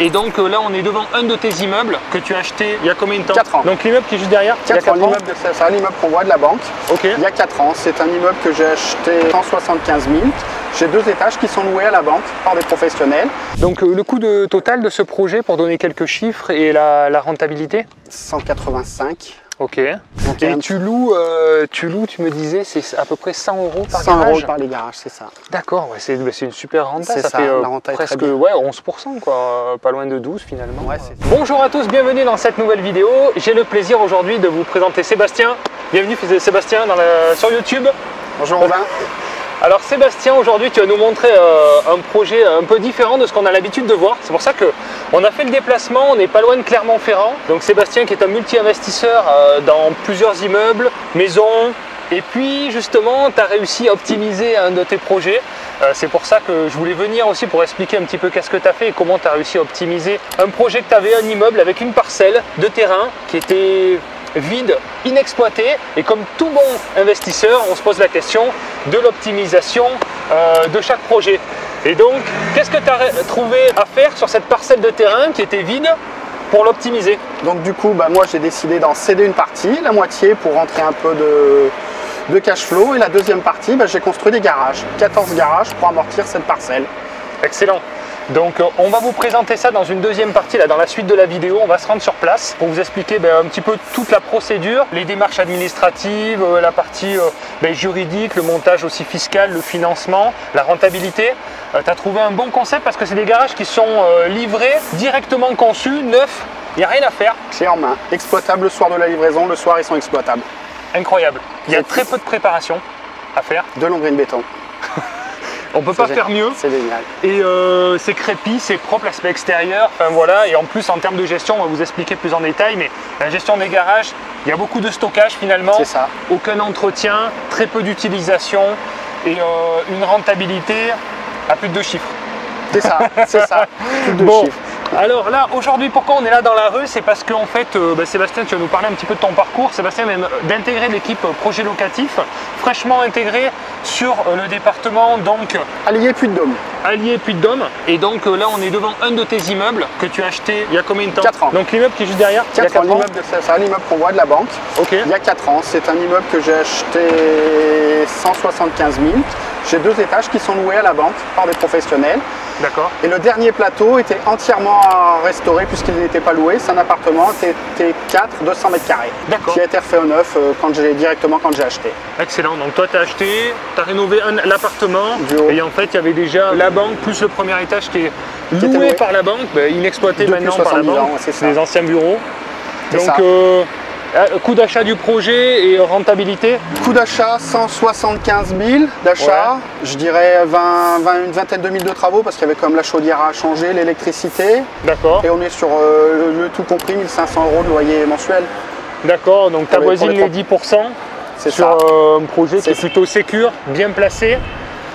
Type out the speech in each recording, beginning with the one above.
Et donc là, on est devant un de tes immeubles que tu as acheté il y a combien de temps? 4 ans. Donc l'immeuble qui est juste derrière? 4 ans. C'est un immeuble qu'on voit de la banque. Ok. Il y a 4 ans. C'est un immeuble que j'ai acheté 175 000. J'ai 2 étages qui sont loués à la banque par des professionnels. Donc le coût total de ce projet, pour donner quelques chiffres, et la rentabilité? 185. Ok. Donc, et tu loues, tu me disais, c'est à peu près 100 € par 100 garage? 100 € par les garages, c'est ça. D'accord, ouais, c'est une super renta. C'est Ça ça, fait la renta est très presque bien. 11%, quoi, pas loin de 12 finalement. Ouais, Bonjour à tous, bienvenue dans cette nouvelle vidéo. J'ai le plaisir aujourd'hui de vous présenter Sébastien. Bienvenue Sébastien sur YouTube. Bonjour Robin. Alors Sébastien, aujourd'hui tu vas nous montrer un projet un peu différent de ce qu'on a l'habitude de voir. C'est pour ça qu'on a fait le déplacement, on n'est pas loin de Clermont-Ferrand. Donc Sébastien qui est un multi-investisseur dans plusieurs immeubles, maisons. Et puis justement, tu as réussi à optimiser un de tes projets. C'est pour ça que je voulais venir aussi pour expliquer un petit peu qu'est-ce que tu as fait et comment tu as réussi à optimiser un projet que tu avais, un immeuble avec une parcelle de terrain qui était vide, inexploité, et comme tout bon investisseur, on se pose la question de l'optimisation de chaque projet. Et donc, qu'est-ce que tu as trouvé à faire sur cette parcelle de terrain qui était vide pour l'optimiser? Donc du coup, moi j'ai décidé d'en céder une partie, la moitié pour rentrer un peu de cash flow, et la deuxième partie, j'ai construit des garages, 14 garages pour amortir cette parcelle. Excellent. Donc on va vous présenter ça dans une deuxième partie, là, dans la suite de la vidéo. On va se rendre sur place pour vous expliquer un petit peu toute la procédure, les démarches administratives, la partie juridique, le montage aussi fiscal, le financement, la rentabilité. Tu as trouvé un bon concept parce que c'est des garages qui sont livrés, directement conçus, neufs, il n'y a rien à faire. Clé en main, exploitable le soir de la livraison, le soir ils sont exploitables. Incroyable. Il y a très peu de préparation à faire. De l'ombrine béton. On peut pas faire mieux. C'est génial. Et c'est crépi, c'est propre, l'aspect extérieur. Enfin voilà. Et en plus, en termes de gestion, on va vous expliquer plus en détail. Mais la gestion des garages, il y a beaucoup de stockage finalement. C'est ça. Aucun entretien, très peu d'utilisation et une rentabilité à plus de 2 chiffres. C'est ça, c'est ça. Plus de bon. chiffres. Alors là, aujourd'hui, pourquoi on est là dans la rue? C'est parce qu'en fait, Sébastien, tu vas nous parler un petit peu de ton parcours. Sébastien, même d'intégrer l'équipe projet locatif, fraîchement intégré sur le département, donc Allier Puy-de-Dôme. Allier Puy-de-Dôme. Et donc là, on est devant un de tes immeubles que tu as acheté il y a combien de temps? 4 ans. Donc l'immeuble qui est juste derrière? 4 ans. C'est un immeuble qu'on voit de la banque. Ok. Il y a 4 ans. C'est un immeuble que j'ai acheté 175 000. J'ai 2 étages qui sont loués à la banque par des professionnels. D'accord. Et le dernier plateau était entièrement restauré puisqu'il n'était pas loué. C'est un appartement T4, 200 mètres carrés. D'accord. Qui a été refait au neuf directement quand j'ai acheté. Excellent. Donc toi, tu as acheté, tu as rénové l'appartement. Et en fait, il y avait déjà la banque plus le premier étage qui est loué par la banque, inexploité depuis maintenant par la banque. C'est des anciens bureaux. Donc, ça. Coût d'achat du projet et rentabilité? Coût d'achat 175 000 d'achat, ouais. Je dirais une vingtaine de mille de travaux parce qu'il y avait quand même la chaudière à changer, l'électricité. D'accord. Et on est sur le tout compris 1 500 € de loyer mensuel. D'accord, donc tu avoisines les 10% sur un projet qui est plutôt sécure, bien placé.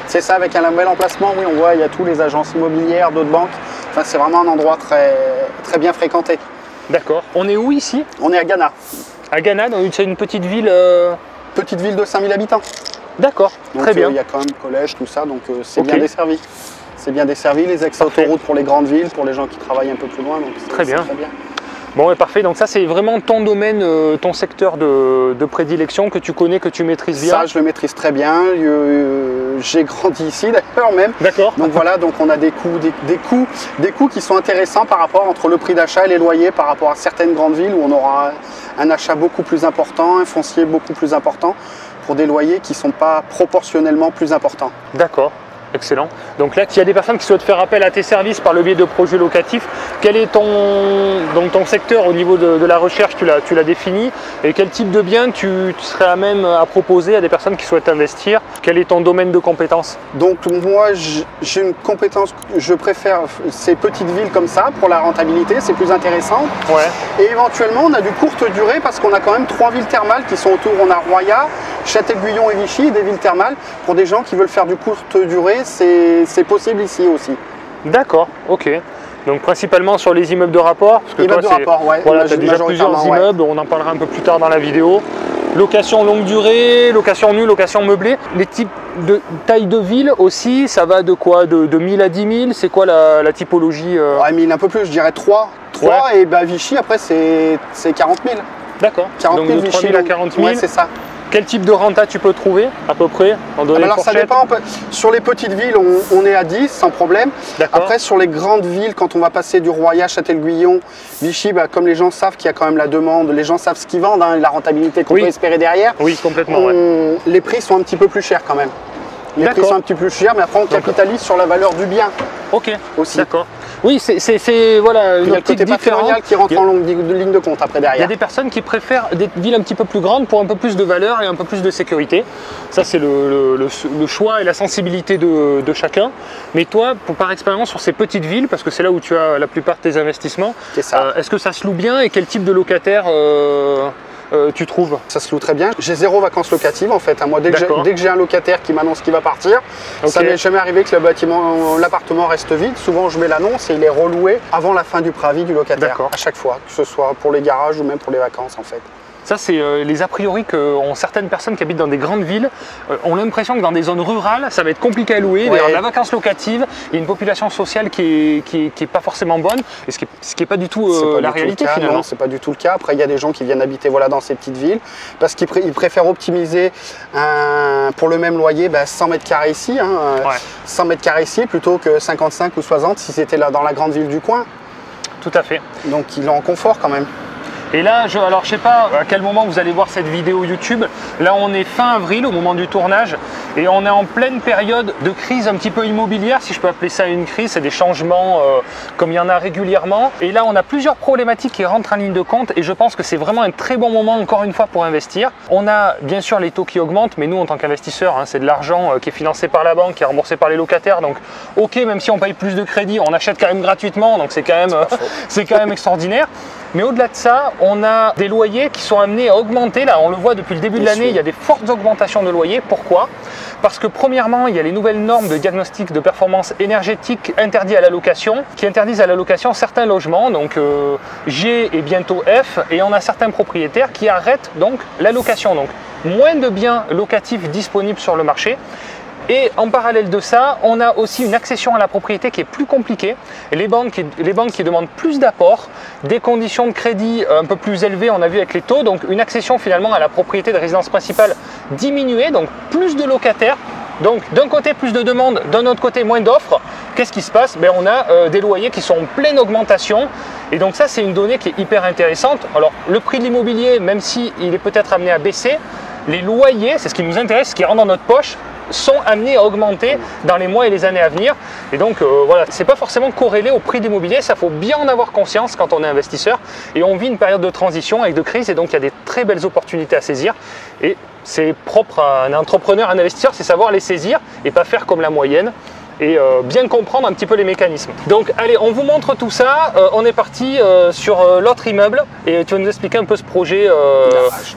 C'est ça, avec un bel emplacement, oui, on voit, il y a tous les agences immobilières, d'autres banques. Enfin, c'est vraiment un endroit très bien fréquenté. D'accord. On est où ici? On est à Ghana. À Ghana, c'est une petite ville Petite ville de 5000 habitants. D'accord, très bien. Il y a quand même collège, tout ça, donc c'est bien desservi. C'est bien desservi, les ex-autoroutes pour les grandes villes, pour les gens qui travaillent un peu plus loin. Donc très bien. Bon, et parfait. Donc ça, c'est vraiment ton domaine, ton secteur de prédilection que tu connais, que tu maîtrises bien. Ça, je le maîtrise très bien. J'ai grandi ici d'ailleurs même. D'accord. Donc voilà, donc on a des coûts qui sont intéressants par rapport entre le prix d'achat et les loyers par rapport à certaines grandes villes où on aura un achat beaucoup plus important, un foncier beaucoup plus important pour des loyers qui ne sont pas proportionnellement plus importants. D'accord. Excellent. Donc là, il y a des personnes qui souhaitent faire appel à tes services par le biais de projets locatifs. Quel est ton secteur au niveau de la recherche? Tu l'as défini. Et quel type de bien tu serais à même à proposer à des personnes qui souhaitent investir? Quel est ton domaine de compétence? Donc moi, j'ai une compétence, je préfère ces petites villes comme ça pour la rentabilité, c'est plus intéressant. Ouais. Et éventuellement, on a du courte durée parce qu'on a quand même 3 villes thermales qui sont autour. On a Roya, Châtel-Guyon et Vichy, des villes thermales. Pour des gens qui veulent faire du courte durée, c'est possible ici aussi. D'accord, ok. Donc principalement sur les immeubles de rapport, parce que immeubles de rapport, ouais. Voilà, tu as déjà plusieurs immeubles, on en parlera un peu plus tard dans la vidéo. Location longue durée, location nue, location meublée. Les types de taille de ville aussi, ça va de quoi? De 1000 à 10 000, c'est quoi la typologie Ouais, 1000 un peu plus, je dirais 3. Ouais. Et bah, Vichy, après, c'est 40 000. D'accord. 40 000 donc de 3 000 à 40 000. Ouais, c'est ça. Quel type de renta tu peux trouver à peu près en donner alors ça dépend, sur les petites villes on est à 10 sans problème. Après sur les grandes villes, quand on va passer du Roya, Châtel-Guyon, Vichy, bah, comme les gens savent qu'il y a quand même la demande, les gens savent ce qu'ils vendent, hein, la rentabilité qu'on peut espérer derrière. Oui, complètement. Les prix sont un petit peu plus chers quand même. Les prix sont un petit peu plus chers, mais après on capitalise sur la valeur du bien. Ok, aussi. D'accord. Oui, c'est voilà, une optique différente qui rentre en ligne de compte après derrière. Il y a des personnes qui préfèrent des villes un petit peu plus grandes pour un peu plus de valeur et un peu plus de sécurité. Ça, c'est le choix et la sensibilité de chacun. Mais toi, par expérience sur ces petites villes, parce que c'est là où tu as la plupart de tes investissements, est-ce que ça se loue bien et quel type de locataire tu trouves? Ça se loue très bien. J'ai 0 vacances locatives en fait. Moi, dès que j'ai un locataire qui m'annonce qu'il va partir, ça m'est jamais arrivé que l'appartement reste vide. Souvent, je mets l'annonce et il est reloué avant la fin du préavis du locataire. À chaque fois, que ce soit pour les garages ou même pour les vacances en fait. Ça, c'est les a priori qu'ont certaines personnes qui habitent dans des grandes villes, ont l'impression que dans des zones rurales, ça va être compliqué à louer. Ouais. La vacance locative, il y a une population sociale qui est pas forcément bonne, et ce qui est pas du tout la réalité finalement. Non, c'est pas du tout le cas. Après, il y a des gens qui viennent habiter dans ces petites villes, parce qu'ils préfèrent optimiser pour le même loyer 100 mètres carrés ici, 100 mètres carrés ici, plutôt que 55 ou 60 si c'était dans la grande ville du coin. Tout à fait. Donc, il est en confort quand même. Et là, alors je sais pas à quel moment vous allez voir cette vidéo YouTube. Là, on est fin avril au moment du tournage et on est en pleine période de crise un petit peu immobilière, si je peux appeler ça une crise. C'est des changements comme il y en a régulièrement. Et là, on a plusieurs problématiques qui rentrent en ligne de compte et je pense que c'est vraiment un très bon moment, encore une fois, pour investir. On a bien sûr les taux qui augmentent, mais nous, en tant qu'investisseurs, c'est de l'argent qui est financé par la banque, qui est remboursé par les locataires. Donc, ok, même si on paye plus de crédit, on achète quand même gratuitement, donc c'est quand même extraordinaire. Mais au-delà de ça, on a des loyers qui sont amenés à augmenter. Là, on le voit depuis le début de l'année, il y a des fortes augmentations de loyers. Pourquoi? Parce que premièrement, il y a les nouvelles normes de diagnostic de performance énergétique interdites à la location, qui interdisent à la location certains logements, donc G et bientôt F, et on a certains propriétaires qui arrêtent donc la location. Donc moins de biens locatifs disponibles sur le marché. Et en parallèle de ça, on a aussi une accession à la propriété qui est plus compliquée. Et les banques qui demandent plus d'apports, des conditions de crédit un peu plus élevées, on a vu avec les taux, donc une accession finalement à la propriété de résidence principale diminuée, donc plus de locataires. Donc d'un côté plus de demandes, d'un autre côté moins d'offres. Qu'est-ce qui se passe? On a des loyers qui sont en pleine augmentation. Et donc ça, c'est une donnée qui est hyper intéressante. Alors le prix de l'immobilier, même s'il est peut-être amené à baisser, les loyers, c'est ce qui nous intéresse, ce qui rentre dans notre poche, sont amenés à augmenter dans les mois et les années à venir. Et donc voilà, c'est pas forcément corrélé au prix de l'immobilier, ça faut bien en avoir conscience quand on est investisseur. Et on vit une période de transition avec de crise, et donc il y a des très belles opportunités à saisir. Et c'est propre à un entrepreneur, un investisseur, c'est savoir les saisir et pas faire comme la moyenne. Et bien comprendre un petit peu les mécanismes. Donc allez, on vous montre tout ça. On est parti sur l'autre immeuble et tu vas nous expliquer un peu ce projet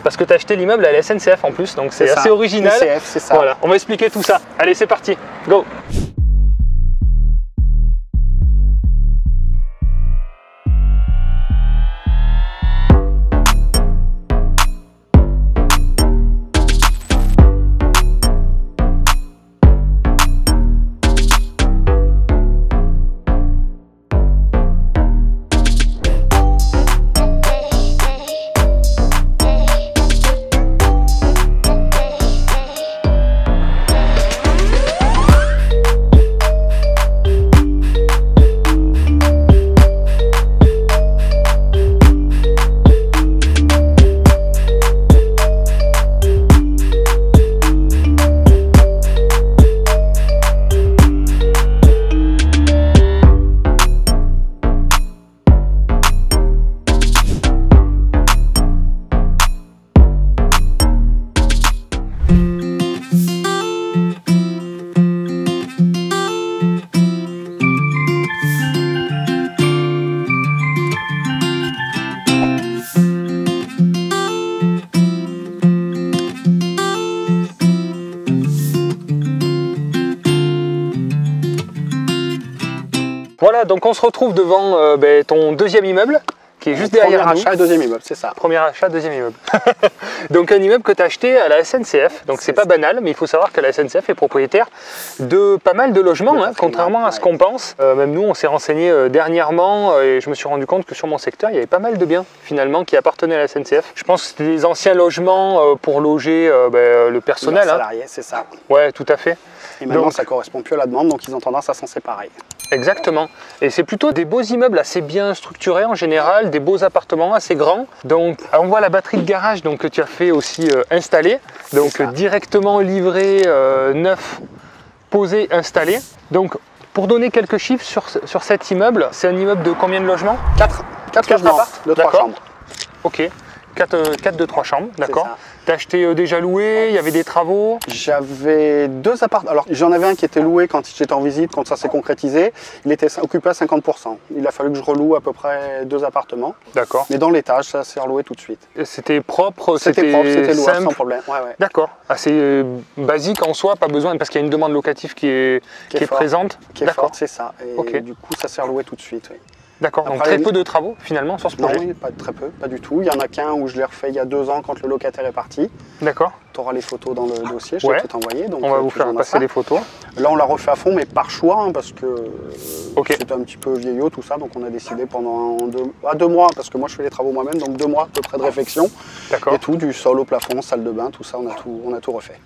parce que tu as acheté l'immeuble à la SNCF en plus, donc c'est assez original. SNCF, c'est ça. Voilà, on va expliquer tout ça. Allez, c'est parti, go! Voilà, donc on se retrouve devant ton deuxième immeuble qui est juste derrière Premier nous. achat et deuxième immeuble, c'est ça. Premier achat, deuxième immeuble. Donc un immeuble que tu as acheté à la SNCF. Donc c'est pas banal, mais il faut savoir que la SNCF est propriétaire de pas mal de logements, hein, contrairement à ce qu'on pense. Même nous, on s'est renseigné dernièrement et je me suis rendu compte que sur mon secteur, il y avait pas mal de biens finalement qui appartenaient à la SNCF. Je pense que c'était des anciens logements pour loger le personnel. Les salariés, c'est ça. Ouais, tout à fait. Et maintenant, Donc, ça correspond plus à la demande, donc ils ont tendance à s'en séparer. exactement. Et c'est plutôt des beaux immeubles assez bien structurés en général, des beaux appartements assez grands. Donc on voit la batterie de garage donc, que tu as fait aussi installer. Donc directement livré, neuf, posé, installé. Donc pour donner quelques chiffres sur cet immeuble, c'est un immeuble de combien de logements? 4 logements de 3 chambres. Ok. 4 de 3 chambres, d'accord. ça. Tu as acheté déjà loué, il y avait des travaux? J'avais 2 appartements. Alors j'en avais un qui était loué quand j'étais en visite, quand ça s'est concrétisé. Il était occupé à 50%. Il a fallu que je reloue à peu près 2 appartements. D'accord. Mais dans l'étage, ça s'est reloué tout de suite. C'était propre, C'était propre, c'était louable simple. sans problème. Ouais, ouais. D'accord, assez basique en soi, pas besoin, parce qu'il y a une demande locative qui est présente. Qui est D'accord. forte, c'est ça. Et du coup, ça s'est reloué tout de suite. Oui. D'accord, donc Après, très peu de travaux finalement sur ce Non, projet. oui, pas très peu, pas du tout. Il y en a qu'un où je l'ai refait il y a 2 ans quand le locataire est parti. D'accord, Tu auras les photos dans le dossier, je Ouais. t'ai tout envoyé. Donc on va vous tu faire en as passer ça. les photos. Là, on l'a refait à fond, mais par choix, hein, parce que Ok. c'était un petit peu vieillot tout ça. Donc on a décidé pendant 2 mois, parce que moi je fais les travaux moi-même, donc 2 mois à peu près de réflexion. D'accord, Et tout, du sol au plafond, salle de bain, tout ça, on a tout refait.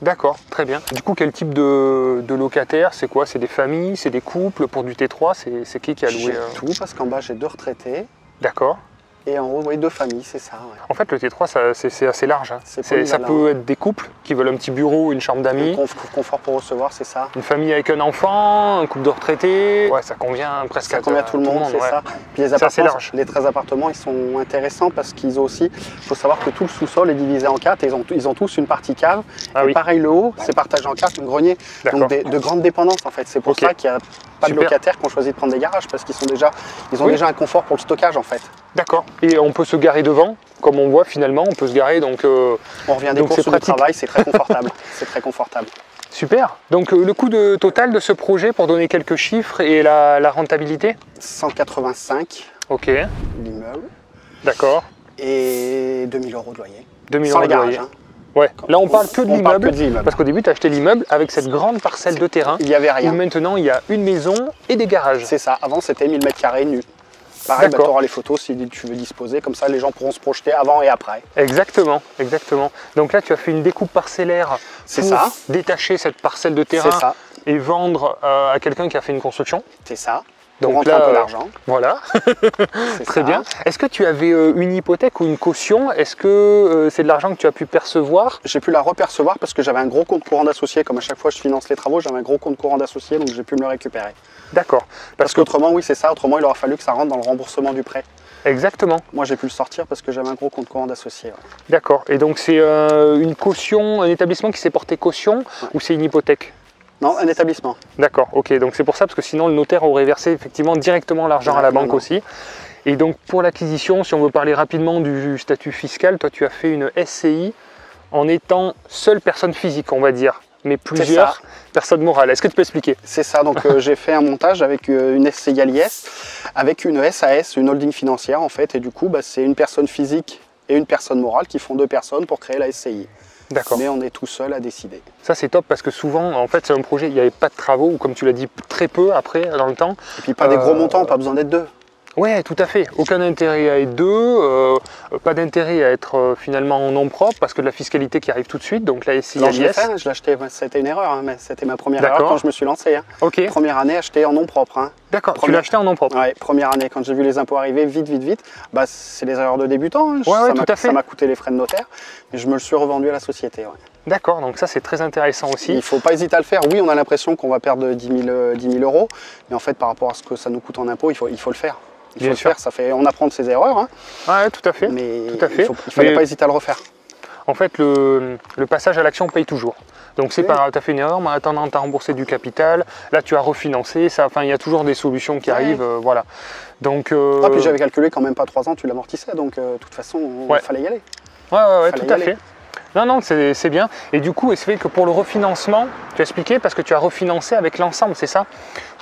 d'accord, très bien. Du coup, quel type de locataire? C'est quoi? C'est des familles, c'est des couples? Pour du T3, c'est qui a loué J'ai tout, parce qu'en bas j'ai 2 retraités. D'accord. Et en haut, oui, 2 familles, c'est ça. Ouais. En fait, le T3, c'est assez large. Hein. C'est Ça polyvalent. peut être des couples qui veulent un petit bureau, une chambre d'amis, Confort pour recevoir, c'est ça. une famille avec un enfant, un couple de retraités. Ouais, ça convient presque Ça convient à tout le monde, c'est ouais. ça. Puis les C'est assez appartements, large. les 13 appartements, ils sont intéressants parce qu'ils ont aussi, il faut savoir que tout le sous-sol est divisé en 4 et ils ont tous une partie cave. Ah et oui. pareil, le haut, c'est partagé en 4, un grenier. D'accord. Donc de grandes dépendances en fait. C'est pour Ok. ça qu'il n'y a pas de Super. locataires qui ont choisi de prendre des garages parce qu'ils ont Oui. déjà un confort pour le stockage en fait. D'accord. Et on peut se garer devant, comme on voit finalement, on peut se garer donc. On revient des Donc courses c'est ou du pratique. travail, c'est très confortable. C'est très confortable. Super. Donc le coût total de ce projet, pour donner quelques chiffres, et la rentabilité? 185 Ok. l'immeuble D'accord. et 2000 € de loyer. 2000 Sans € les de garages. loyer. Hein. Ouais. Là, on parle que de On parle que l'immeuble. de l'immeuble. Parce qu'au début, tu as acheté l'immeuble avec cette grande parcelle de terrain. Il n'y avait Où rien. maintenant, il y a une maison et des garages. C'est ça. Avant, c'était 1000 m² nus. Pareil, D'accord. tu auras les photos si tu veux disposer. Comme ça, les gens pourront se projeter avant et après. Exactement, exactement. Donc là, tu as fait une découpe parcellaire C'est pour ça. détacher cette parcelle de terrain C'est ça. et vendre à quelqu'un qui a fait une construction. C'est ça. Donc Pour rentrer là, un peu d'argent. Voilà, C'est très ça. bien. Est-ce que tu avais une hypothèque ou une caution? Est-ce que c'est de l'argent que tu as pu percevoir? J'ai pu la repercevoir parce que j'avais un gros compte courant d'associé. Comme à chaque fois je finance les travaux, j'avais un gros compte courant d'associé, donc j'ai pu me le récupérer. D'accord. Parce qu'autrement, oui, c'est ça. Autrement, il aura fallu que ça rentre dans le remboursement du prêt. Exactement, Moi, j'ai pu le sortir parce que j'avais un gros compte courant d'associé. Ouais. d'accord. Et donc c'est une caution, un établissement qui s'est porté caution ou c'est une hypothèque? Non, un établissement. D'accord, ok. Donc c'est pour ça, parce que sinon le notaire aurait versé effectivement directement l'argent à la banque Directement. aussi. Et donc pour l'acquisition, si on veut parler rapidement du statut fiscal, toi tu as fait une SCI en étant seule personne physique, on va dire, mais plusieurs personnes morales. Est-ce que tu peux expliquer? C'est ça, donc j'ai fait un montage avec une SCI à l'IS, avec une SAS, une holding financière en fait, et du coup c'est une personne physique et une personne morale qui font 2 personnes pour créer la SCI. D'accord. Mais on est tout seul à décider. Ça c'est top parce que souvent, en fait, c'est un projet, il n'y avait pas de travaux, ou comme tu l'as dit, très peu après, dans le temps. Et puis pas des gros montants, pas besoin d'être 2. Ouais, tout à fait. Aucun intérêt à être deux, pas d'intérêt à être finalement en nom propre parce que de la fiscalité qui arrive tout de suite, donc la SCI Alors je l'ai AIS. fait, je l'ai acheté, c'était une erreur, hein, mais c'était ma première D'accord. erreur quand je me suis lancé. Hein. Ok, Première année acheté en nom propre. Hein. d'accord, tu Première- l'as acheté en nom propre. Ouais, première année, quand j'ai vu les impôts arriver vite, c'est les erreurs de débutants. Hein. Ouais, Ça ouais, m'a- tout à fait. Ça m'a coûté les frais de notaire, mais je me le suis revendu à la société. Ouais. D'accord, donc ça c'est très intéressant aussi. Il ne faut pas hésiter à le faire. Oui, on a l'impression qu'on va perdre 10 000 €, mais en fait, par rapport à ce que ça nous coûte en impôts, il faut le faire. Il faut Bien le sûr. faire, on apprend de ses erreurs, hein, Ouais, tout à fait. mais Tout à fait. il ne fallait Mais- pas hésiter à le refaire. En fait, le passage à l'action paye toujours. Donc c'est Oui. pas, tu as fait une erreur, mais en attendant, tu as remboursé du capital. Là, tu as refinancé. Il y a toujours des solutions qui Ouais. arrivent. Voilà. Donc, Ah, puis j'avais calculé quand même pas 3 ans, tu l'amortissais, donc de toute façon, Ouais. il fallait y aller. ouais, fallait tout y à aller. fait. Non, non, c'est bien. Et du coup, c'est vrai que pour le refinancement, tu as expliqué, parce que tu as refinancé avec l'ensemble, c'est ça?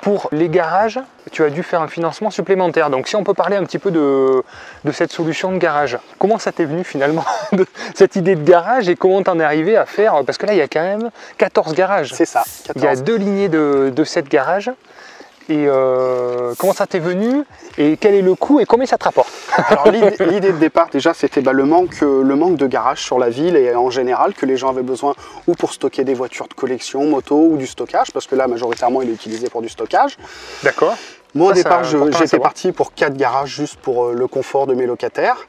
Pour les garages, tu as dû faire un financement supplémentaire. Donc si on peut parler un petit peu de cette solution de garage. Comment ça t'est venu finalement, de cette idée de garage, et comment t'en es arrivé à faire? Parce que là, il y a quand même 14 garages. C'est ça, 14. Il y a 2 lignées de 7 garages. Et comment ça t'est venu et quel est le coût et combien ça te rapporte? Alors l'idée de départ déjà c'était le manque de garage sur la ville et en général que les gens avaient besoin ou pour stocker des voitures de collection, moto ou du stockage parce que là majoritairement il est utilisé pour du stockage. D'accord. Moi au départ j'étais parti pour 4 garages juste pour le confort de mes locataires.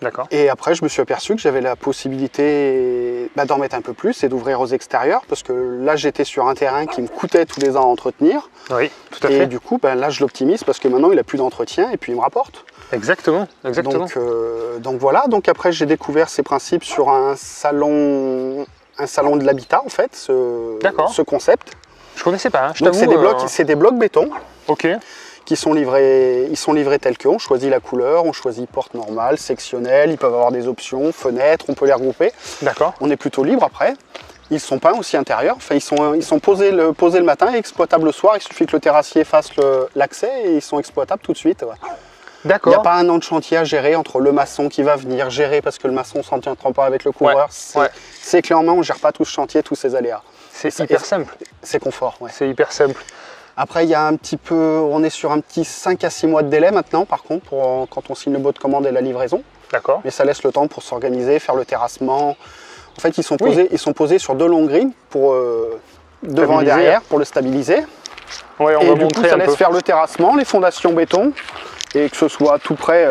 D'accord. Et après, je me suis aperçu que j'avais la possibilité d'en mettre un peu plus et d'ouvrir aux extérieurs parce que là, j'étais sur un terrain qui me coûtait tous les ans à entretenir. Oui, tout à fait. Et du coup, là, je l'optimise parce que maintenant, il n'a plus d'entretien et puis il me rapporte. Exactement, exactement. Donc voilà, donc après, j'ai découvert ces principes sur un salon de l'habitat, en fait, ce concept. Je connaissais pas, hein, je donc t'avoue. c'est des blocs béton. Ok. Qui sont livrés tels que. On choisit la couleur, on choisit porte normale, sectionnelle, ils peuvent avoir des options, fenêtres, on peut les regrouper. D'accord. On est plutôt libre après. Ils sont peints aussi intérieurs, enfin, ils sont posés le matin et exploitables le soir. Il suffit que le terrassier fasse l'accès et ils sont exploitables tout de suite. Ouais. D'accord. Il n'y a pas un an de chantier à gérer entre le maçon qui va venir gérer parce que le maçon ne s'entend pas avec le couvreur. Ouais. C'est clé en main, on ne gère pas tout ce chantier, tous ces aléas. C'est hyper simple. C'est confort. Ouais. C'est hyper simple. Après, il y a on est sur un petit 5 à 6 mois de délai maintenant, par contre, quand on signe le bon de commande et la livraison. D'accord. Mais ça laisse le temps pour s'organiser, faire le terrassement. En fait, ils sont posés sur 2 longues grilles, devant et derrière, pour le stabiliser. Ouais, et du coup, ça laisse faire le terrassement, les fondations béton, et que ce soit tout prêt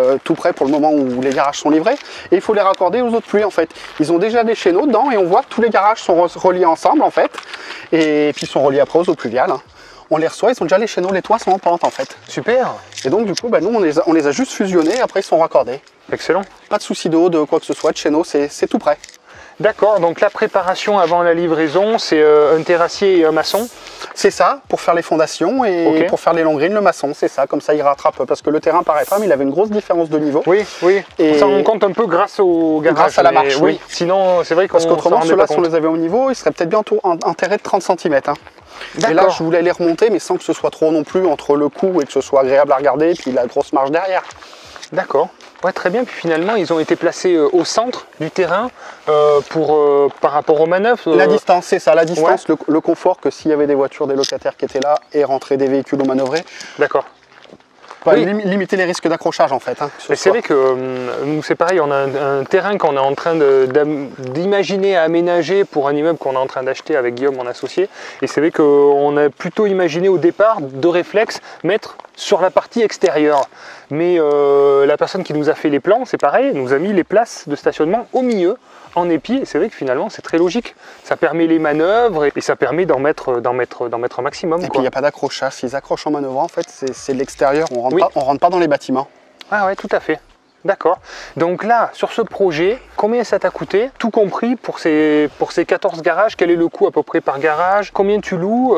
pour le moment où les garages sont livrés. Et il faut les raccorder aux eaux de pluie, en fait. Ils ont déjà des chéneaux dedans, et on voit que tous les garages sont reliés ensemble, en fait. Et puis, ils sont reliés après aux eaux pluviales. On les reçoit, ils sont déjà les chéneaux, les toits sont en pente en fait. Super. Et donc du coup, nous on les a juste fusionnés et après ils sont raccordés. Excellent. Pas de souci d'eau, de quoi que ce soit, de chéneaux, c'est tout prêt. D'accord, donc la préparation avant la livraison, c'est un terrassier et un maçon? C'est ça, pour faire les fondations et pour faire les longues grilles, le maçon, c'est ça, comme ça il rattrape, parce que le terrain paraît pas, mais il avait une grosse différence de niveau. Oui, oui, et on s'en rend compte un peu grâce au garage. Grâce à la marche, oui. Sinon, c'est vrai qu'on parce qu'autrement, ceux-là, si on les avait au niveau, ils seraient peut-être bientôt enterrés de 30 cm. Hein. Et là, je voulais les remonter, mais sans que ce soit trop non plus entre le cou et que ce soit agréable à regarder, et puis la grosse marge derrière. D'accord. Ouais, très bien. Puis finalement, ils ont été placés au centre du terrain par rapport aux manœuvres. La distance, c'est ça. La distance, le confort que s'il y avait des voitures, des locataires qui étaient là et rentraient des véhicules au manœuvré. D'accord. Limiter les risques d'accrochage en fait. Hein, c'est vrai que nous c'est pareil, on a un terrain qu'on est en train d'imaginer à aménager pour un immeuble qu'on est en train d'acheter avec Guillaume, mon associé. Et c'est vrai qu'on a plutôt imaginé au départ de réflexe mettre sur la partie extérieure. Mais la personne qui nous a fait les plans, c'est pareil, nous a mis les places de stationnement au milieu, en épi, et c'est vrai que finalement c'est très logique. Ça permet les manœuvres et ça permet d'en mettre un maximum. Et puis il n'y a pas d'accrochage. S'ils accrochent en manœuvrant, en fait, c'est de l'extérieur. On rentre pas dans les bâtiments. Ah ouais, tout à fait. D'accord. Donc là, sur ce projet, combien ça t'a coûté? Tout compris pour ces 14 garages, quel est le coût à peu près par garage? Combien tu loues?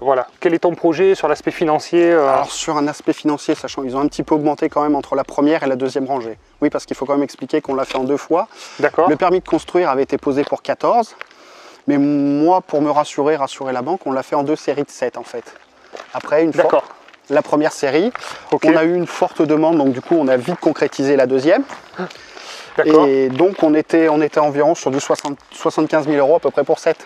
Voilà. Quel est ton projet sur l'aspect financier? Alors sur un aspect financier, sachant qu'ils ont un petit peu augmenté quand même entre la première et la deuxième rangée. Oui, parce qu'il faut quand même expliquer qu'on l'a fait en 2 fois. D'accord. Le permis de construire avait été posé pour 14. Mais moi, pour me rassurer la banque, on l'a fait en 2 séries de 7 en fait. Après, une fois... La première série, on a eu une forte demande, donc du coup on a vite concrétisé la deuxième. Et donc on était environ sur du 75 000 € à peu près pour 7.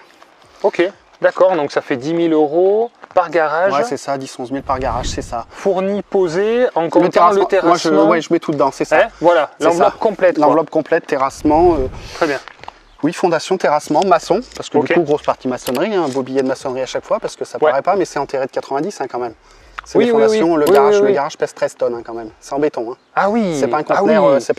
Ok, d'accord, donc ça fait 10 000 € par garage. Ouais, c'est ça, 10-11 000 par garage, c'est ça. Fourni, posé, en comptant le terrassement. Moi je mets tout dedans, c'est ça. Voilà, l'enveloppe complète. L'enveloppe complète, terrassement. Très bien. Oui, fondation, terrassement, maçon, parce que du coup grosse partie maçonnerie, un beau billet de maçonnerie à chaque fois, parce que ça paraît pas, mais c'est enterré de 90 quand même. C'est les fondations, le garage pèse 13 tonnes quand même, c'est en béton. Hein. Ah oui. C'est pas un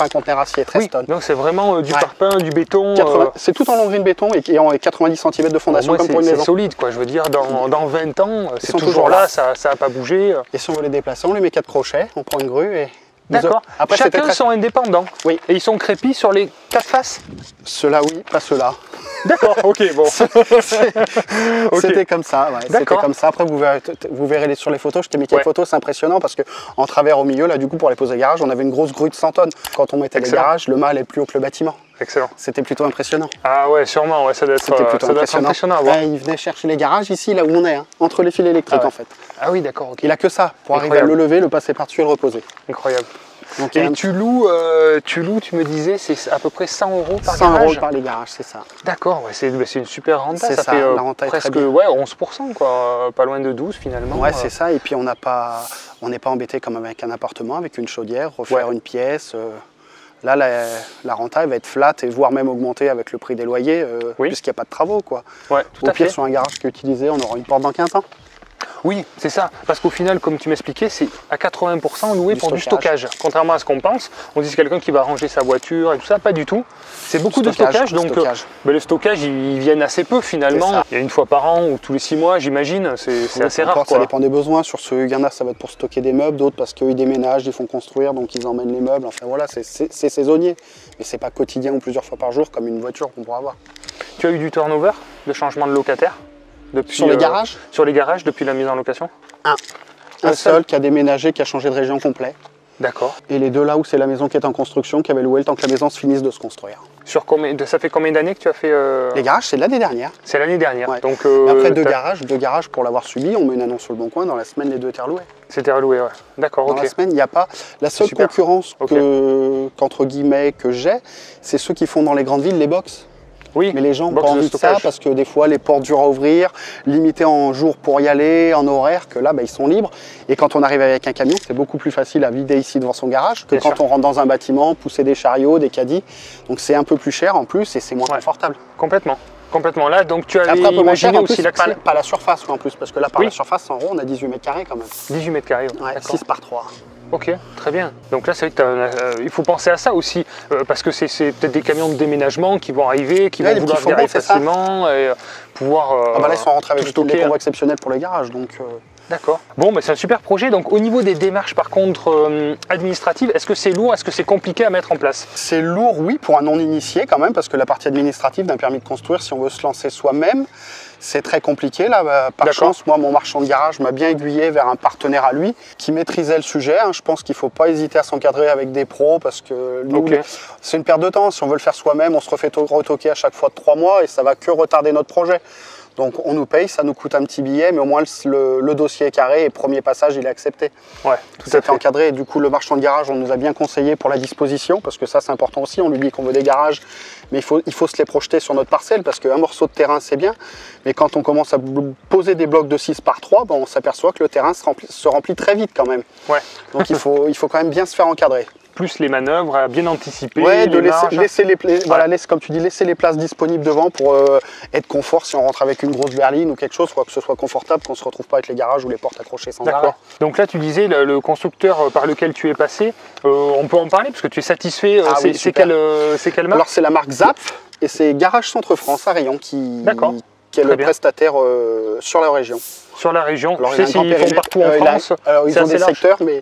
conteneur acier, 13 tonnes. Donc c'est vraiment du parpaing, du béton. C'est tout en longuerie de béton et en 90 cm de fondation comme pour une maison. C'est solide quoi, je veux dire, dans 20 ans, c'est toujours là, ça n'a pas bougé. Et si on veut les déplacer, on lui met 4 crochets, on prend une grue et... D'accord. Chacun sont indépendants. Oui. Et ils sont crépis sur les 4 faces? Ceux-là oui, pas ceux-là. D'accord, ok, bon. C'était comme ça, ouais, c'était comme ça. Après, vous verrez sur les photos, je t'ai mis quelques photos, c'est impressionnant parce qu'en travers au milieu, là, du coup, pour les poser garage, on avait une grosse grue de 100 tonnes. Quand on mettait les garages, le mât allait plus haut que le bâtiment. Excellent. C'était plutôt impressionnant. Ah ouais, sûrement, ouais, ça doit être impressionnant à voir. Il venait chercher les garages ici, là où on est, hein, entre les fils électriques en fait. Ah oui, d'accord, ok. Il a que ça, pour arriver à le lever, le passer par-dessus et le reposer. Incroyable. Donc, et tu loues, tu me disais, c'est à peu près 100 € par garage. 100 € par les garages, c'est ça. D'accord, ouais, c'est une super renta. Ça fait la renta presque est 11%, quoi, pas loin de 12 finalement. Ouais, c'est ça. Et puis on n'est pas embêté comme avec un appartement, avec une chaudière, refaire une pièce. Là, la renta elle va être flat et voire même augmenter avec le prix des loyers, puisqu'il n'y a pas de travaux, quoi. Ouais, tout Au pire, sur un garage qui est utilisé, on aura une porte dans 15 ans. Oui, c'est ça. Parce qu'au final, comme tu m'expliquais, c'est à 80% loué pour du stockage. Contrairement à ce qu'on pense, on dit c'est quelqu'un qui va ranger sa voiture et tout ça, pas du tout. C'est beaucoup de stockage, donc le stockage, ils viennent assez peu finalement. Il y a une fois par an ou tous les 6 mois, j'imagine, c'est assez rare. Ça dépend des besoins. Sur ceux, il y en a, ça va être pour stocker des meubles, d'autres parce qu'ils déménagent, ils font construire, donc ils emmènent les meubles. Enfin voilà, c'est saisonnier. Mais c'est pas quotidien ou plusieurs fois par jour comme une voiture qu'on pourra avoir. Tu as eu du turnover, de changement de locataire sur les garages? Sur les garages depuis la mise en location? Un seul qui a déménagé, qui a changé de région complet. D'accord. Et les deux là où c'est la maison qui est en construction, qui avait loué le temps que la maison se finisse de se construire. Ça fait combien d'années que tu as fait Les garages, c'est l'année dernière. C'est l'année dernière. Ouais. Donc, après deux garages pour l'avoir subi, on met une annonce sur le Bon Coin, dans la semaine les deux étaient reloués. C'était reloué, ouais. D'accord, ok. Dans la semaine, il n'y a pas... La seule concurrence qu'entre guillemets que j'ai, c'est ceux qui font dans les grandes villes les box. Oui, mais les gens n'ont pas envie de ça parce que des fois les portes durent à ouvrir, limité en jours pour y aller, en horaire, que là ils sont libres. Et quand on arrive avec un camion, c'est beaucoup plus facile à vider ici devant son garage que quand on rentre dans un bâtiment, pousser des chariots, des caddies. Donc c'est un peu plus cher en plus et c'est moins confortable. Complètement. Complètement. Là, donc tu avais après, imaginé aussi l'accès. Pas la surface en plus, parce que là par la surface en rond on a 18 mètres carrés quand même. 18 mètres carrés, ouais, 6 par 3. Ok, très bien. Donc là, c'est vrai qu'il faut penser à ça aussi, parce que c'est peut-être des camions de déménagement qui vont arriver, qui vont vouloir garer facilement et pouvoir là, ils sont rentrés avec des convois exceptionnels pour les garages. D'accord. Bon, c'est un super projet. Donc au niveau des démarches, par contre, administratives, est-ce que c'est lourd, est-ce que c'est compliqué à mettre en place? C'est lourd, oui, pour un non-initié quand même, parce que la partie administrative d'un permis de construire, si on veut se lancer soi-même, c'est très compliqué. Là, par chance, moi, mon marchand de garage m'a bien aiguillé vers un partenaire à lui qui maîtrisait le sujet. Je pense qu'il ne faut pas hésiter à s'encadrer avec des pros parce que nous, c'est une perte de temps. Si on veut le faire soi-même, on se refait retoquer à chaque fois de 3 mois et ça va que retarder notre projet. Donc on nous paye, ça nous coûte un petit billet, mais au moins le dossier est carré et premier passage, il est accepté. Ouais, tout à fait. Encadré. Et du coup, le marchand de garage, on nous a bien conseillé pour la disposition, parce que ça, c'est important aussi. On lui dit qu'on veut des garages, mais il faut se les projeter sur notre parcelle, parce qu'un morceau de terrain, c'est bien. Mais quand on commence à poser des blocs de 6 par 3, on s'aperçoit que le terrain se remplit très vite quand même. Ouais. Donc il faut quand même bien se faire encadrer. Plus les manœuvres, à bien anticiper. Ouais, de comme tu dis, laisser les places disponibles devant pour être confort si on rentre avec une grosse berline ou quelque chose, que ce soit confortable, qu'on ne se retrouve pas avec les garages ou les portes accrochées sans arrêt. Donc là, tu disais, le constructeur par lequel tu es passé, on peut en parler parce que tu es satisfait. C'est quelle marque? Alors c'est la marque Zapf et c'est Garage Centre France à Rayon qui est le prestataire sur la région. Sur la région, alors, tu sais s'ils font partout en France. Ils ont des secteurs, mais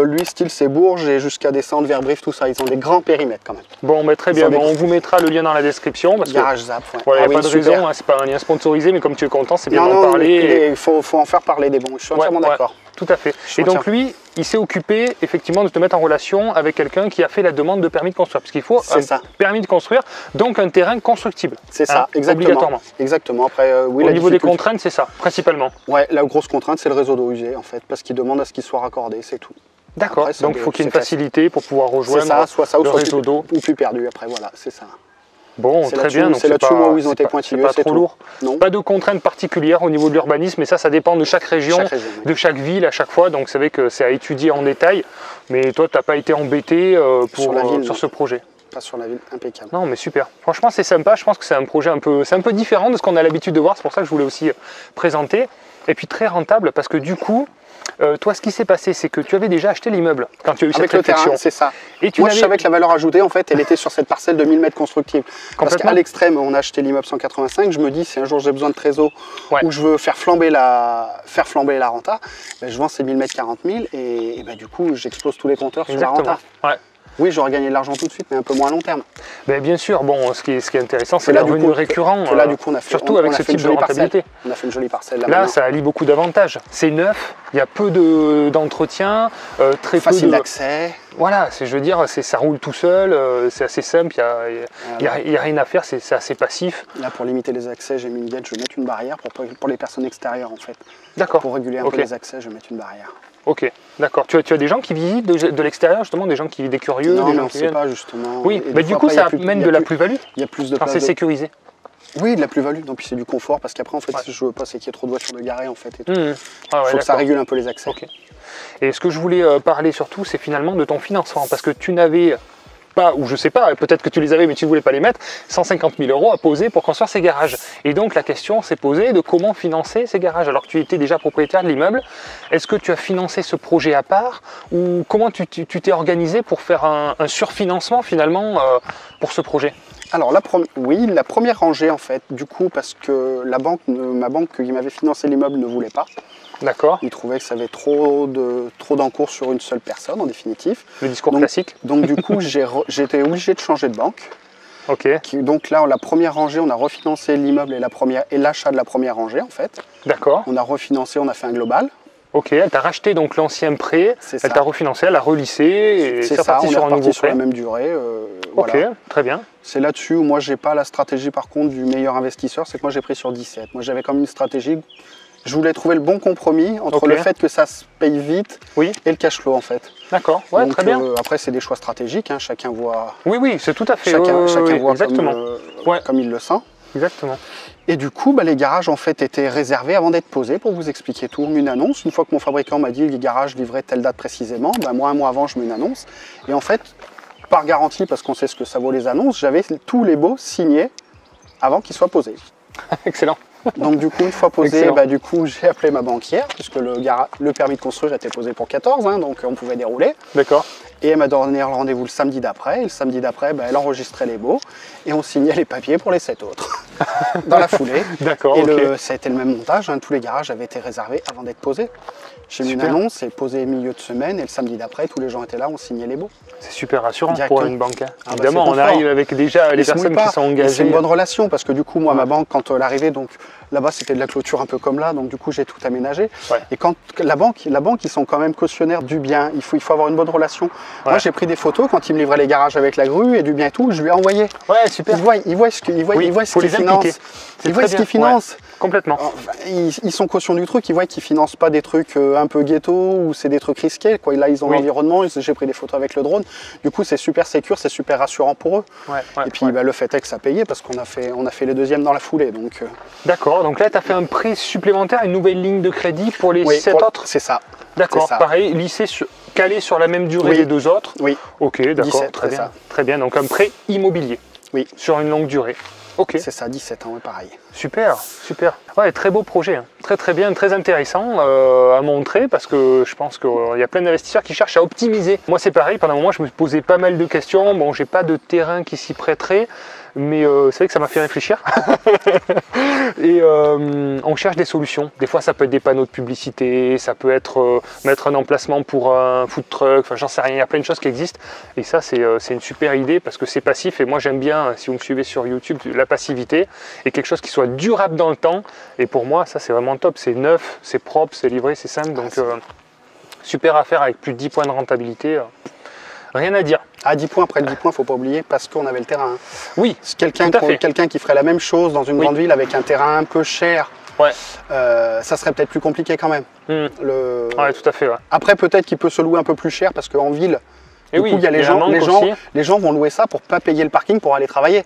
lui, style, c'est Bourges et jusqu'à descendre vers Brive, tout ça. Ils ont des granrands périmètres quand même. Bon, mais très bien. On vous mettra le lien dans la description. Parce Garage Zap, il n'y a pas de raison, c'est pas un lien sponsorisé, mais comme tu es content, c'est bien d'en parler. Il faut en faire parler des bons. Je suis entièrement d'accord. Tout à fait. Et donc lui, il s'est occupé effectivement de te mettre en relation avec quelqu'un qui a fait la demande de permis de construire. Parce qu'il faut un permis de construire, donc un terrain constructible. C'est ça, exactement. Obligatoirement. Exactement. Après, au niveau des contraintes, c'est ça, principalement. Ouais, la grosse contrainte, c'est le réseau d'eau usée, en fait, parce qu'il demande à ce qu'il soit raccordé, c'est tout. D'accord, donc il faut qu'il y ait une facilité pour pouvoir rejoindre soit le réseau d'eau. Ou plus perdu, après, voilà, c'est ça. Bon, très bien. C'est là-dessus, moi, où ils ont été pointilleux. C'est pas trop lourd. Non. Pas de contraintes particulières au niveau de l'urbanisme, mais ça dépend de chaque région, de chaque ville à chaque fois. Donc, c'est vrai que c'est à étudier en détail. Mais toi, tu n'as pas été embêté sur ce projet. Pas sur la ville, impeccable. Non, mais super. Franchement, c'est sympa. Je pense que c'est un projet un peu différent de ce qu'on a l'habitude de voir. C'est pour ça que je voulais aussi présenter. Et puis très rentable parce que du coup, toi, ce qui s'est passé, c'est que tu avais déjà acheté l'immeuble quand tu as eu cette réflexion. C'est ça. Moi, je savais que la valeur ajoutée, en fait, elle était sur cette parcelle de 1000 mètres constructibles. Parce qu'à l'extrême, on a acheté l'immeuble 185. Je me dis, si un jour j'ai besoin de trésor ou je veux faire flamber la renta, je vends ces 1000 mètres 40 000 et du coup, j'explose tous les compteurs sur la renta. Ouais. Oui, j'aurais gagné de l'argent tout de suite, mais un peu moins à long terme. Mais bien sûr, bon, ce qui est intéressant, c'est là, le revenu récurrent, là, du coup, on a fait, surtout avec ce type de rentabilité. On a fait une jolie parcelle. Là, ça allie beaucoup d'avantages. C'est neuf, il y a peu d'entretien, très facile peu de... d'accès. Voilà, je veux dire, ça roule tout seul, c'est assez simple, il n'y a rien à faire, c'est assez passif. Là, pour limiter les accès, j'ai mis une gate, je vais mettre une barrière pour les personnes extérieures, en fait. D'accord. Pour réguler un peu les accès, je vais mettre une barrière. Ok, d'accord. Tu as des gens qui visitent de l'extérieur, justement, des gens des curieux, non, des gens mais on qui ne sait viennent. pas, justement. Oui, mais du coup, ça amène de la plus-value. Il y a plus de quand c'est sécurisé. Oui, de la plus-value. Donc, puis c'est du confort, parce qu'après, en fait, si je veux pas, c'est qu'il y ait trop de voitures de garées, en fait. Il faut que ça régule un peu les accès. Okay. Et ce que je voulais parler surtout, c'est finalement de ton financement, parce que tu n'avais pas, ou je sais pas, peut-être que tu les avais, mais tu ne voulais pas les mettre, 150 000 € à poser pour construire ces garages. Et donc la question s'est posée de comment financer ces garages, alors que tu étais déjà propriétaire de l'immeuble. Est-ce que tu as financé ce projet à part, ou comment tu t'es organisé pour faire un surfinancement finalement pour ce projet? Alors, oui, la première rangée, en fait, du coup, parce que ma banque qui m'avait financé l'immeuble ne voulait pas. D'accord. Il trouvait que ça avait trop d'encours sur une seule personne, en définitive. Le discours classique. Donc, du coup, j'étais obligé de changer de banque. Ok. Donc là, la première rangée, on a refinancé l'immeuble et l'achat de la première rangée, en fait. D'accord. On a refinancé, on a fait un global. Ok, elle t'a racheté donc l'ancien prêt, elle t'a refinancé, elle a relissé et c'est reparti sur un nouveau prêt. Sur la même durée. Ok, voilà. très bien. C'est là-dessus où moi j'ai pas la stratégie par contre du meilleur investisseur, c'est que moi j'ai pris sur 17. Moi j'avais comme une stratégie, je voulais trouver le bon compromis entre le fait que ça se paye vite et le cash flow en fait. D'accord, ouais, très bien. Après c'est des choix stratégiques, hein, chacun voit. Oui, c'est tout à fait. Chacun voit exactement. Comme il le sent. Exactement. Et du coup, les garages en fait étaient réservés avant d'être posés. Pour vous expliquer tout, on met une annonce. Une fois que mon fabricant m'a dit les garages livraient telle date précisément, moi un mois avant je mets une annonce. Et en fait, par garantie, parce qu'on sait ce que ça vaut les annonces, j'avais tous les baux signés avant qu'ils soient posés. Excellent. Donc du coup, une fois posé, du coup, j'ai appelé ma banquière, puisque le permis de construire était posé pour 14, hein, donc on pouvait dérouler. D'accord. Et elle m'a donné le rendez-vous le samedi d'après. Et le samedi d'après, elle enregistrait les baux et on signait les papiers pour les 7 autres dans la foulée. D'accord. Et ça a été le même montage, hein, tous les garages avaient été réservés avant d'être posés. J'ai mis une annonce, c'est posé milieu de semaine et le samedi d'après, tous les gens étaient là, on signait les baux. C'est super rassurant pour une banque. Hein. Évidemment, on arrive avec déjà les personnes qui sont engagées. C'est une bonne relation parce que du coup, moi, ma banque, quand elle arrivait, donc là-bas, c'était de la clôture un peu comme là, donc du coup, j'ai tout aménagé. Et quand la banque, ils sont quand même cautionnaires du bien. Il faut avoir une bonne relation. Moi, j'ai pris des photos quand ils me livraient les garages avec la grue et du bien et tout, je lui ai envoyé. Ouais, super. Ils voient ce qu'ils financent. Ils voient ce qu'ils financent. Complètement. Ils sont caution du truc, ils voient qu'ils financent pas des trucs un peu ghetto ou c'est des trucs risqués. Quoi. Là, ils ont l'environnement, j'ai pris des photos avec le drone. Du coup, c'est super sécure, c'est super rassurant pour eux. Et puis, le fait est que ça payait parce qu'on a fait les deuxièmes dans la foulée. D'accord, donc là, tu as fait un prêt supplémentaire, une nouvelle ligne de crédit pour les 7 autres. C'est ça. D'accord, pareil, calé sur la même durée des deux autres. Oui. Ok, d'accord, très bien. Très bien, donc un prêt immobilier. Oui. Sur une longue durée. Ok. C'est ça, 17 ans, pareil. Super, super. Ouais, très beau projet, hein. Très bien, très intéressant à montrer parce que je pense qu'il y a plein d'investisseurs qui cherchent à optimiser. Moi, c'est pareil, pendant un moment, je me posais pas mal de questions. Bon, j'ai pas de terrain qui s'y prêterait, mais c'est vrai que ça m'a fait réfléchir. Et on cherche des solutions. Des fois, ça peut être des panneaux de publicité, ça peut être mettre un emplacement pour un food truck, enfin, j'en sais rien, il y a plein de choses qui existent. Et ça, c'est une super idée parce que c'est passif et moi, j'aime bien, si vous me suivez sur YouTube, la passivité et quelque chose qui soit durable dans le temps. Et pour moi, ça, c'est vraiment top. C'est neuf, c'est propre, c'est livré, c'est simple. Donc, super affaire avec plus de 10 points de rentabilité. Rien à dire. À 10 points, après le 10 points, il ne faut pas oublier, parce qu'on avait le terrain. Oui, quelqu'un qui ferait la même chose dans une grande ville avec un terrain un peu cher, ça serait peut-être plus compliqué quand même. Oui, tout à fait. Ouais. Après, peut-être qu'il peut se louer un peu plus cher, parce qu'en ville, du coup, il y a les gens vont louer ça pour ne pas payer le parking pour aller travailler.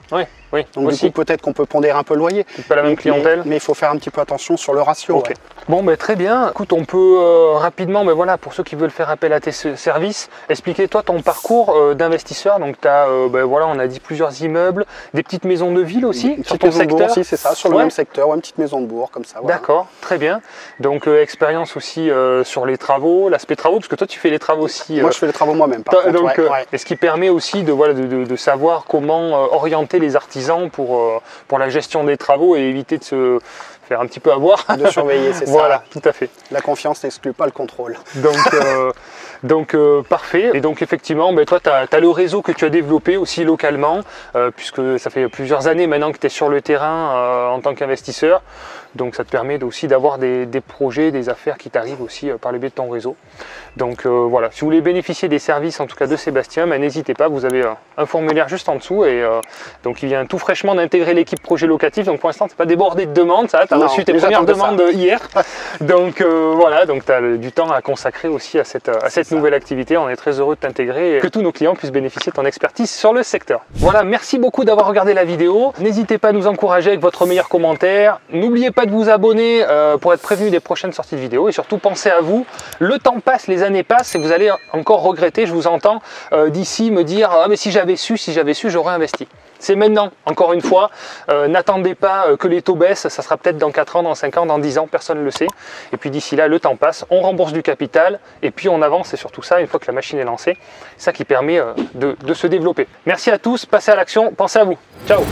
Donc du coup, peut-être qu'on peut pondérer un peu le loyer. Pas la même clientèle. Mais il faut faire un petit peu attention sur le ratio. Bon, très bien. Écoute, on peut rapidement, pour ceux qui veulent faire appel à tes services, expliquer toi ton parcours d'investisseur. Donc, tu as, on a dit plusieurs immeubles, des petites maisons de ville aussi, sur ton secteur. Aussi, c'est ça, sur le même secteur, une petite maison de bourg comme ça. Voilà. D'accord, très bien. Donc, expérience aussi sur les travaux, l'aspect travaux, parce que toi, tu fais les travaux aussi. Moi, je fais les travaux moi-même, par contre. Donc, et ce qui permet aussi de savoir comment orienter les artisans pour la gestion des travaux et éviter de se faire un petit peu avoir. De surveiller, c'est ça. Voilà, tout à fait. La confiance n'exclut pas le contrôle. Donc, Donc parfait. Et donc effectivement, toi tu as le réseau que tu as développé aussi localement, puisque ça fait plusieurs années maintenant que tu es sur le terrain en tant qu'investisseur. Donc ça te permet aussi d'avoir des projets, des affaires qui t'arrivent aussi par le biais de ton réseau. Donc voilà, si vous voulez bénéficier des services en tout cas de Sébastien, n'hésitez pas, vous avez un formulaire juste en dessous et donc il vient tout fraîchement d'intégrer l'équipe projet locatif. Donc pour l'instant, tu n'es pas débordé de demandes, ça, tu as reçu tes premières demandes hier. Donc voilà, donc tu as du temps à consacrer aussi à cette nouvelle activité. On est très heureux de t'intégrer et que tous nos clients puissent bénéficier de ton expertise sur le secteur. Voilà, merci beaucoup d'avoir regardé la vidéo. N'hésitez pas à nous encourager avec votre meilleur commentaire. N'oubliez pas de vous abonner pour être prévenu des prochaines sorties de vidéos et surtout pensez à vous, le temps passe, les années passent et vous allez encore regretter, je vous entends d'ici me dire ah mais si j'avais su j'aurais investi. C'est maintenant, encore une fois, n'attendez pas que les taux baissent, ça sera peut-être dans 4 ans, dans 5 ans, dans 10 ans, personne ne le sait. Et puis d'ici là, le temps passe, on rembourse du capital et puis on avance, c'est surtout ça, une fois que la machine est lancée, c'est ça qui permet de se développer. Merci à tous, passez à l'action, pensez à vous. Ciao.